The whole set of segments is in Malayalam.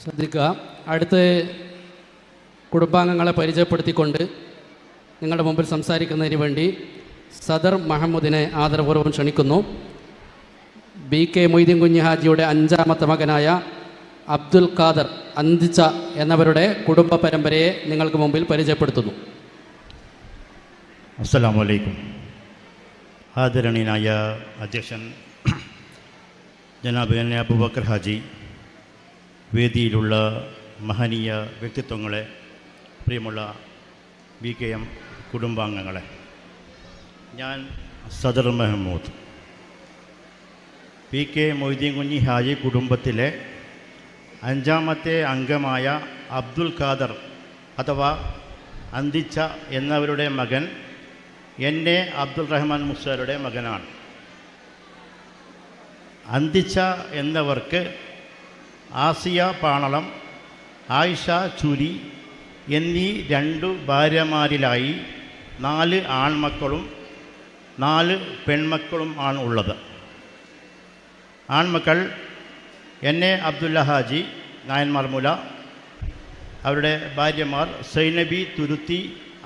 ശ്രദ്ധിക്കുക. അടുത്ത് കുടുംബാംഗങ്ങളെ പരിചയപ്പെടുത്തിക്കൊണ്ട് നിങ്ങളുടെ മുമ്പിൽ സംസാരിക്കുന്നതിന് വേണ്ടി സദർ മഹമ്മദിനെ ആദരപൂർവ്വം ക്ഷണിക്കുന്നു. BK മൊയ്തീൻ കുഞ്ഞി ഹാജിയുടെ 5ാമത്തെ മകനായ അബ്ദുൽ ഖാദർ അന്തിച്ച എന്നവരുടെ കുടുംബ പരമ്പരയെ നിങ്ങൾക്ക് മുമ്പിൽ പരിചയപ്പെടുത്തുന്നു. അസ്സലാമു അലൈക്കും. ആദരണീയനായ അധ്യക്ഷൻ ജനാബ് എൻ അബൂബക്കർ ഹാജി, വേദിയിലുള്ള മഹനീയ വ്യക്തിത്വങ്ങളെ, പ്രിയമുള്ള BKM കുടുംബാംഗങ്ങളെ, ഞാൻ സദർ മെഹമ്മൂദ്, BK മൊയ്തീൻ കുഞ്ഞി ഹാജി കുടുംബത്തിലെ 5ാമത്തെ അംഗമായ അബ്ദുൽ ഖാദർ അഥവാ അന്തിച്ച എന്നവരുടെ മകൻ NA അബ്ദുൽ റഹ്മാൻ മുസ്ലിയാരുടെ മകനാണ്. അന്തിച്ച എന്നവർക്ക് ആസിയ പാണളം, ആയിഷ ചുരി എന്നീ 2 ഭാര്യമാരിലായി 4 ആൺമക്കളും 4 പെൺമക്കളും ആണ് ഉള്ളത്. ആൺമക്കൾ NA അബ്ദുല്ല ഹാജി നായന്മാർമുല, അവരുടെ ഭാര്യമാർ സൈനബി തുരുത്തി,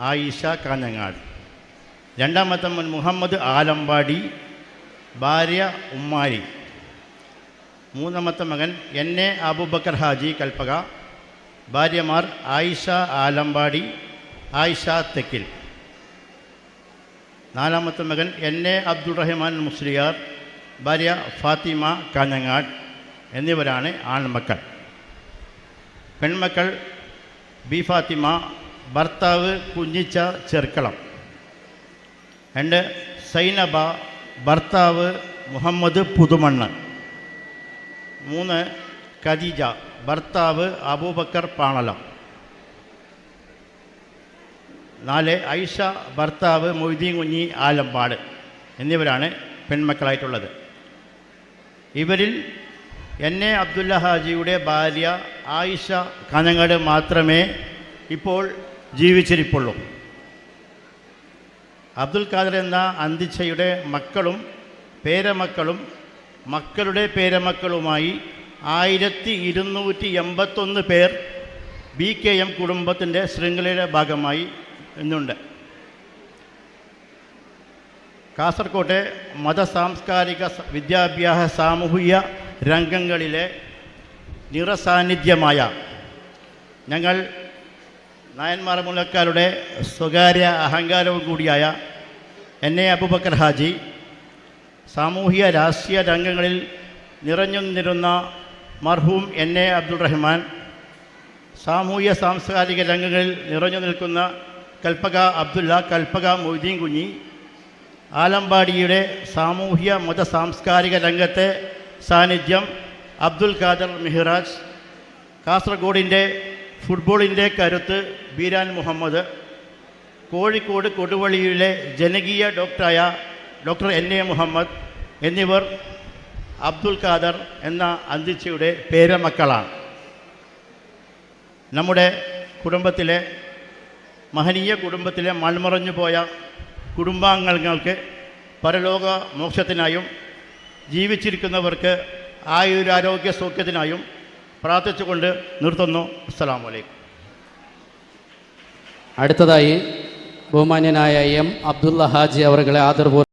ആയിഷ കാഞ്ഞങ്ങാട്. 2ാമത്തെ മകൻ മുഹമ്മദ് ആലമ്പാടി, ഭാര്യ ഉമ്മാരി. 3ാമത്തെ മകൻ NA അബൂബക്കർ ഹാജി കൽപ്പക, ഭാര്യമാർ ആയിഷ ആലമ്പാടി, ആയിഷ തെക്കിൽ. 4ാമത്തെ മകൻ NA അബ്ദുൾ റഹ്മാൻ മുസ്ലിയാർ, ഭാര്യ ഫാത്തിമ കാഞ്ഞങ്ങാട് എന്നിവരാണ് ആൺമക്കൾ. പെൺമക്കൾ ബി ഫാത്തിമ, ഭർത്താവ് കുഞ്ഞിച്ച ചെർക്കളം. 2 സൈനബ, ഭർത്താവ് മുഹമ്മദ് പുതുമണ്ണ്. 3 ഖദീജ, ഭർത്താവ് അബൂബക്കർ പാണലം. 4 ഐഷ, ഭർത്താവ് മൊയ്തീൻ കുഞ്ഞി ആലമ്പാട് എന്നിവരാണ് പെൺമക്കളായിട്ടുള്ളത്. ഇവരിൽ NA അബ്ദുല്ല ഹാജിയുടെ ഭാര്യ ആയിഷ കാഞ്ഞങ്ങാട് മാത്രമേ ഇപ്പോൾ ജീവിച്ചിരിപ്പുള്ളൂ. അബ്ദുൽ ഖാദർ എന്ന അന്തിച്ചയുടെ മക്കളും പേരമക്കളും മക്കളുടെ പേരമക്കളുമായി 1281 പേർ BKM കുടുംബത്തിൻ്റെ ശൃംഖലയുടെ ഭാഗമായി ഇന്നുണ്ട്. കാസർകോട്ടെ മതസാംസ്കാരിക വിദ്യാഭ്യാസ സാമൂഹിക രംഗങ്ങളിലെ നിറസാന്നിധ്യമായ ഞങ്ങൾ നായന്മാർ മുലക്കാരുടെ സ്വകാര്യ അഹങ്കാരവും കൂടിയായ NA അബൂബക്കർ ഹാജി, സാമൂഹിക രാഷ്ട്രീയ രംഗങ്ങളിൽ നിറഞ്ഞു നിന്നിരുന്ന മർഹൂം NA അബ്ദുൾ റഹ്മാൻ, സാമൂഹിക സാംസ്കാരിക രംഗങ്ങളിൽ നിറഞ്ഞു നിൽക്കുന്ന കൽപ്പക അബ്ദുല്ല, കൽപ്പക മൊയ്തീൻ കുഞ്ഞി, ആലമ്പാടിയുടെ സാമൂഹ്യ മത സാംസ്കാരിക രംഗത്തെ സാന്നിധ്യം അബ്ദുൽ ഖാദർ മിഹ്റാജ്, കാസർഗോഡിൻ്റെ ഫുട്ബോളിൻ്റെ കരുത്ത് ബീരാൻ മുഹമ്മദ്, കോഴിക്കോട് കൊടുവള്ളിയിലെ ജനകീയ ഡോക്ടറായ ഡോക്ടർ NA മുഹമ്മദ് എന്നിവർ അബ്ദുൽ ഖാദർ എന്ന അന്തിച്ചയുടെ പേരമക്കളാണ്. നമ്മുടെ കുടുംബത്തിലെ മഹനീയ കുടുംബത്തിലെ മൺമറഞ്ഞു പോയ കുടുംബാംഗങ്ങൾക്ക് പരലോക മോക്ഷത്തിനായും ജീവിച്ചിരിക്കുന്നവർക്ക് ആയുരാരോഗ്യ സൗഖ്യത്തിനായും പ്രാർത്ഥിച്ചുകൊണ്ട് നിർത്തുന്നു. അസ്സലാമു അലൈക്കും. അടുത്തതായി ബഹുമാന്യനായ M അബ്ദുല്ല ഹാജി അവരുടെ ആദരപൂർവ്വം